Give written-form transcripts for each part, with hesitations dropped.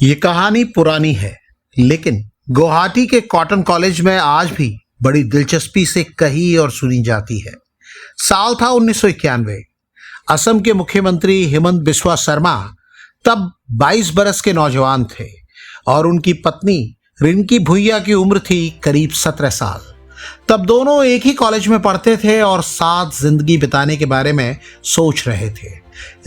ये कहानी पुरानी है, लेकिन गुवाहाटी के कॉटन कॉलेज में आज भी बड़ी दिलचस्पी से कही और सुनी जाती है। साल था 1991। असम के मुख्यमंत्री हिमंत बिस्वा शर्मा तब 22 बरस के नौजवान थे और उनकी पत्नी रिंकी भुइया की उम्र थी करीब 17 साल। तब दोनों एक ही कॉलेज में पढ़ते थे और साथ जिंदगी बिताने के बारे में सोच रहे थे।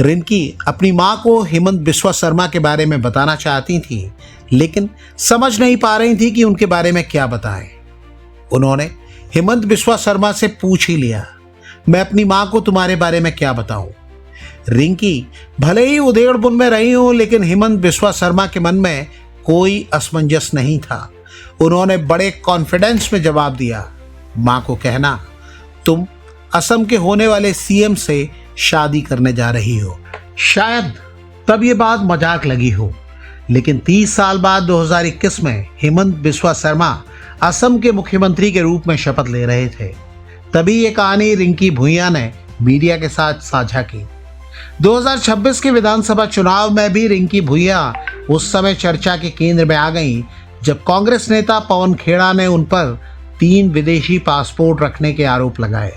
रिंकी अपनी माँ को हिमंत बिस्वा शर्मा के बारे में बताना चाहती थी, लेकिन समझ नहीं पा रही थी कि उनके बारे में क्या बताएं। उन्होंने हिमंत बिस्वा शर्मा से पूछ ही लिया, मैं अपनी माँ को तुम्हारे बारे में क्या बताऊं? रिंकी भले ही उधेड़बुन में रही हो, लेकिन हिमंत बिस्वा शर्मा के मन में कोई असमंजस नहीं था। उन्होंने बड़े कॉन्फिडेंस में जवाब दिया, माँ को कहना तुम असम के होने वाले सीएम से शादी करने जा रही हो। शायद तब ये बात मजाक लगी हो, लेकिन 30 साल बाद 2021 में हिमंत बिस्वा शर्मा असम के मुख्यमंत्री के रूप में शपथ ले रहे थे। तभी ये कहानी रिंकी भुइया ने मीडिया के साथ साझा की। 2026 के विधानसभा चुनाव में भी रिंकी भुइया उस समय चर्चा के केंद्र में आ गई, जब कांग्रेस नेता पवन खेड़ा ने उन पर 3 विदेशी पासपोर्ट रखने के आरोप लगाए।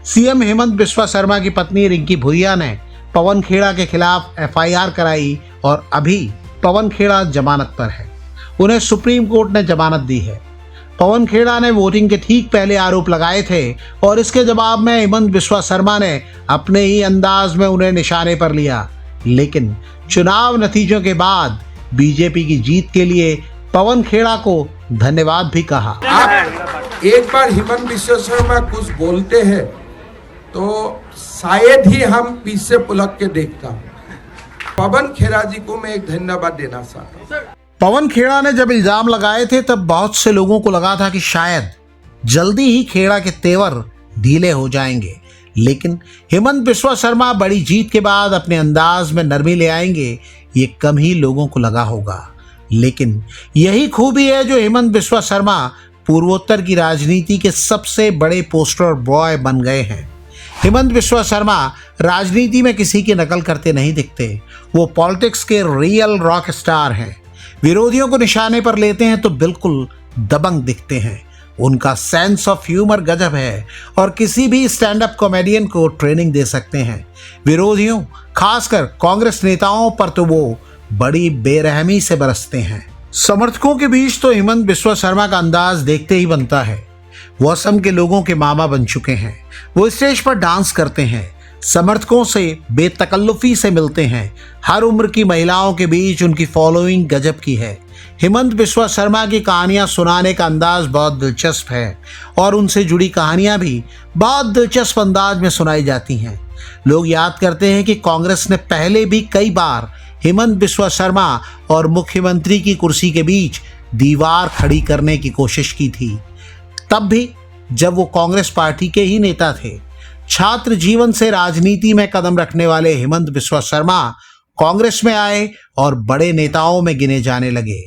सीएम हिमंत बिस्वा शर्मा की पत्नी रिंकी भुइया ने पवन खेड़ा के खिलाफ एफआईआर कराई और अभी पवन खेड़ा जमानत पर है। उन्हें सुप्रीम कोर्ट ने जमानत दी है। पवन खेड़ा ने वोटिंग के ठीक पहले आरोप लगाए थे और इसके जवाब में हिमंत बिस्वा शर्मा ने अपने ही अंदाज में उन्हें निशाने पर लिया। लेकिन चुनाव नतीजों के बाद बीजेपी की जीत के लिए पवन खेड़ा को धन्यवाद भी कहा। आप एक बार हिमंत बिस्वा शर्मा कुछ बोलते हैं तो शायद ही हम पीछे पुलक के देखता हूँ। पवन खेड़ा जी को मैं एक धन्यवाद देना चाहता हूँ। पवन खेड़ा ने जब इल्जाम लगाए थे तब बहुत से लोगों को लगा था कि शायद जल्दी ही खेड़ा के तेवर ढीले हो जाएंगे, लेकिन हिमंत बिस्वा शर्मा बड़ी जीत के बाद अपने अंदाज में नरमी ले आएंगे, ये कम ही लोगों को लगा होगा। लेकिन यही खूबी है जो हिमंत बिस्वा शर्मा पूर्वोत्तर की राजनीति के सबसे बड़े पोस्टर बॉय बन गए हैं। हिमंत बिस्वा शर्मा राजनीति में किसी की नकल करते नहीं दिखते। वो पॉलिटिक्स के रियल रॉक स्टार हैं। विरोधियों को निशाने पर लेते हैं तो बिल्कुल दबंग दिखते हैं। उनका सेंस ऑफ ह्यूमर गजब है और किसी भी स्टैंड अप कॉमेडियन को ट्रेनिंग दे सकते हैं। विरोधियों, खासकर कांग्रेस नेताओं पर तो वो बड़ी बेरहमी से बरसते हैं। समर्थकों के बीच तो हिमंत बिस्वा शर्मा का अंदाज देखते ही बनता है। वो असम के लोगों के मामा बन चुके हैं। वो स्टेज पर डांस करते हैं, समर्थकों से बेतकल्लुफी से मिलते हैं। हर उम्र की महिलाओं के बीच उनकी फॉलोइंग गजब की है। हिमंत बिस्वा शर्मा की कहानियां सुनाने का अंदाज बहुत दिलचस्प है और उनसे जुड़ी कहानियां भी बहुत दिलचस्प अंदाज में सुनाई जाती हैं। लोग याद करते हैं कि कांग्रेस ने पहले भी कई बार हिमंत बिस्वा शर्मा और मुख्यमंत्री की कुर्सी के बीच दीवार खड़ी करने की कोशिश की थी, तब भी जब वो कांग्रेस पार्टी के ही नेता थे। छात्र जीवन से राजनीति में कदम रखने वाले हिमंत बिस्वा शर्मा कांग्रेस में आए और बड़े नेताओं में गिने जाने लगे।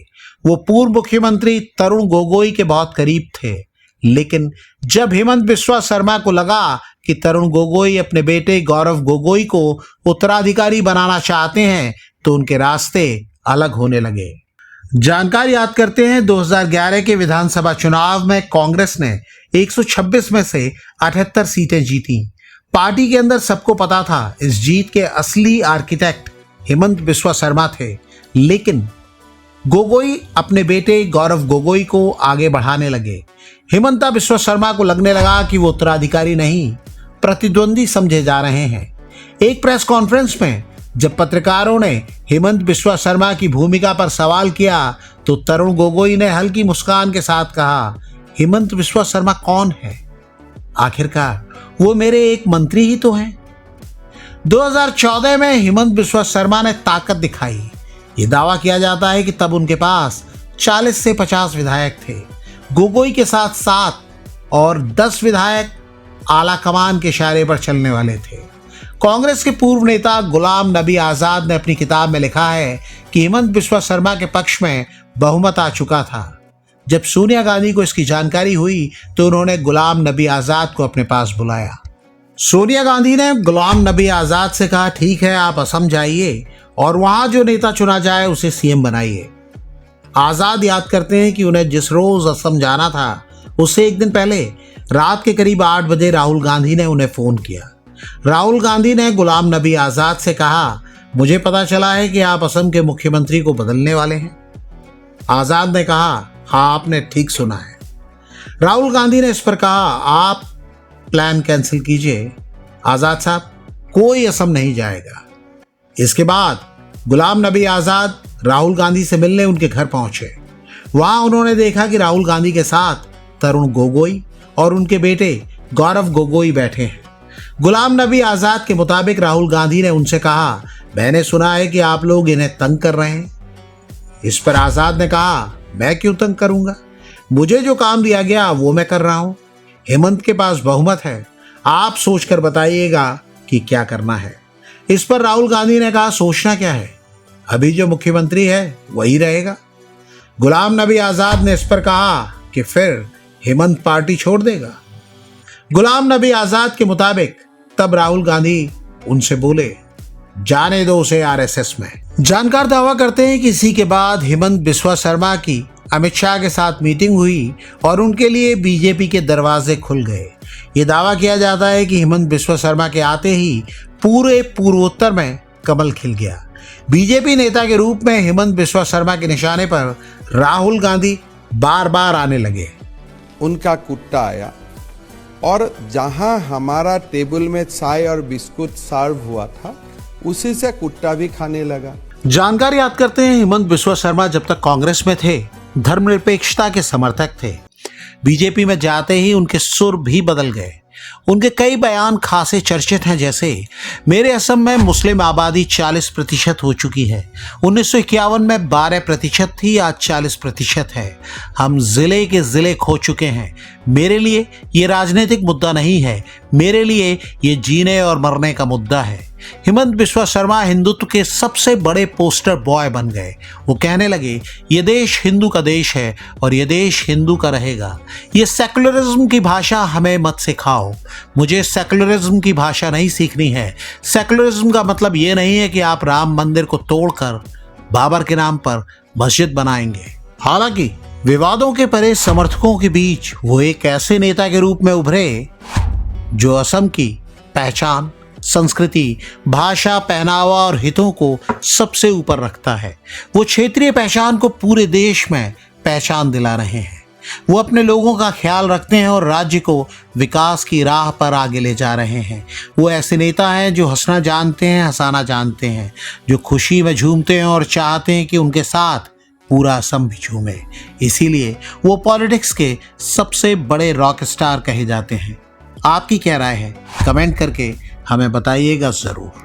वो पूर्व मुख्यमंत्री तरुण गोगोई के बहुत करीब थे, लेकिन जब हिमंत बिस्वा शर्मा को लगा कि तरुण गोगोई अपने बेटे गौरव गोगोई को उत्तराधिकारी बनाना चाहते हैं तो उनके रास्ते अलग होने लगे। जानकारी याद करते हैं, 2011 के विधानसभा चुनाव में कांग्रेस ने 126 में से 78 सीटें जीती। पार्टी के अंदर सबको पता था इस जीत के असली आर्किटेक्ट हिमंत बिस्वा शर्मा थे, लेकिन गोगोई अपने बेटे गौरव गोगोई को आगे बढ़ाने लगे। हिमंत बिस्वा शर्मा को लगने लगा कि वो उत्तराधिकारी नहीं, प्रतिद्वंदी समझे जा रहे हैं। एक प्रेस कॉन्फ्रेंस में जब पत्रकारों ने हिमंत बिस्वा शर्मा की भूमिका पर सवाल किया तो तरुण गोगोई ने हल्की मुस्कान के साथ कहा, हिमंत बिस्वा शर्मा कौन है? आखिरकार वो मेरे एक मंत्री ही तो हैं। 2014 में हिमंत बिस्वा शर्मा ने ताकत दिखाई। ये दावा किया जाता है कि तब उनके पास 40 से 50 विधायक थे। गोगोई के साथ 7 और 10 विधायक आला कमान के इशारे पर चलने वाले थे। कांग्रेस के पूर्व नेता गुलाम नबी आजाद ने अपनी किताब में लिखा है कि हिमंत बिस्वा शर्मा के पक्ष में बहुमत आ चुका था। जब सोनिया गांधी को इसकी जानकारी हुई तो उन्होंने गुलाम नबी आजाद को अपने पास बुलाया। सोनिया गांधी ने गुलाम नबी आजाद से कहा, ठीक है, आप असम जाइए और वहां जो नेता चुना जाए उसे सीएम बनाइए। आज़ाद याद करते हैं कि उन्हें जिस रोज असम जाना था उससे एक दिन पहले रात के करीब 8 बजे राहुल गांधी ने उन्हें फोन किया। राहुल गांधी ने गुलाम नबी आज़ाद से कहा, मुझे पता चला है कि आप असम के मुख्यमंत्री को बदलने वाले हैं। आज़ाद ने कहा, हाँ आपने ठीक सुना है। राहुल गांधी ने इस पर कहा, आप प्लान कैंसिल कीजिए आज़ाद साहब, कोई असम नहीं जाएगा। इसके बाद गुलाम नबी आज़ाद राहुल गांधी से मिलने उनके घर पहुंचे। वहां उन्होंने देखा कि राहुल गांधी के साथ तरुण गोगोई और उनके बेटे गौरव गोगोई बैठे हैं। गुलाम नबी आज़ाद के मुताबिक राहुल गांधी ने उनसे कहा, मैंने सुना है कि आप लोग इन्हें तंग कर रहे हैं। इस पर आज़ाद ने कहा, मैं क्यों तंग करूंगा, मुझे जो काम दिया गया वो मैं कर रहा हूं। हेमंत के पास बहुमत है, आप सोचकर बताइएगा कि क्या करना है। इस पर राहुल गांधी ने कहा, सोचना क्या है, अभी जो मुख्यमंत्री है वही रहेगा। गुलाम नबी आज़ाद ने इस पर कहा कि फिर हेमंत पार्टी छोड़ देगा। गुलाम नबी आज़ाद के मुताबिक तब राहुल गांधी उनसे बोले, जाने दो उसे आरएसएस में। जानकार दावा करते हैं कि इसी के बाद हेमंत बिस्वा शर्मा की अमित शाह के साथ मीटिंग हुई और उनके लिए बीजेपी के दरवाजे खुल गए। ये दावा किया जाता है कि हेमंत बिस्वा शर्मा के आते ही पूरे पूर्वोत्तर में कमल खिल गया। बीजेपी नेता के रूप में हेमंत बिस्वा शर्मा के निशाने पर राहुल गांधी बार बार आने लगे। उनका कुत्ता आया और जहां हमारा टेबल में चाय और बिस्कुट सर्व हुआ था उसी से कुत्ता भी खाने लगा। जानकार याद करते हैं, हेमंत बिस्वा शर्मा जब तक कांग्रेस में थे धर्मनिरपेक्षता के समर्थक थे। बीजेपी में जाते ही उनके सुर भी बदल गए। उनके कई बयान खासे चर्चित हैं, जैसे मेरे असम में मुस्लिम आबादी 40% हो चुकी है, 1951 में 12% थी, आज 40% है, हम जिले के जिले खो चुके हैं। मेरे लिए ये राजनीतिक मुद्दा नहीं है, मेरे लिए ये जीने और मरने का मुद्दा है। हेमंत बिस्वा शर्मा हिंदुत्व के सबसे बड़े पोस्टर बॉय बन गए। वो कहने लगे, ये देश हिंदू का देश है और ये देश हिंदू का रहेगा। ये सेकुलरिज्म की भाषा हमें मत सिखाओ, मुझे सेकुलरिज्म की भाषा नहीं सीखनी है। सेकुलरिज्म का मतलब ये नहीं है कि आप राम मंदिर को तोड़कर बाबर के नाम पर मस्जिद बनाएंगे। हालांकि विवादों के परे समर्थकों के बीच वो एक ऐसे नेता के रूप में उभरे जो असम की पहचान, संस्कृति, भाषा, पहनावा और हितों को सबसे ऊपर रखता है। वो क्षेत्रीय पहचान को पूरे देश में पहचान दिला रहे हैं। वो अपने लोगों का ख्याल रखते हैं और राज्य को विकास की राह पर आगे ले जा रहे हैं। वो ऐसे नेता हैं जो हंसना जानते हैं, हंसाना जानते हैं, जो खुशी में झूमते हैं और चाहते हैं कि उनके साथ पूरा असम भी झूमे। इसीलिए वो पॉलिटिक्स के सबसे बड़े रॉक स्टार कहे जाते हैं। आपकी क्या राय है, कमेंट करके हमें बताइएगा ज़रूर।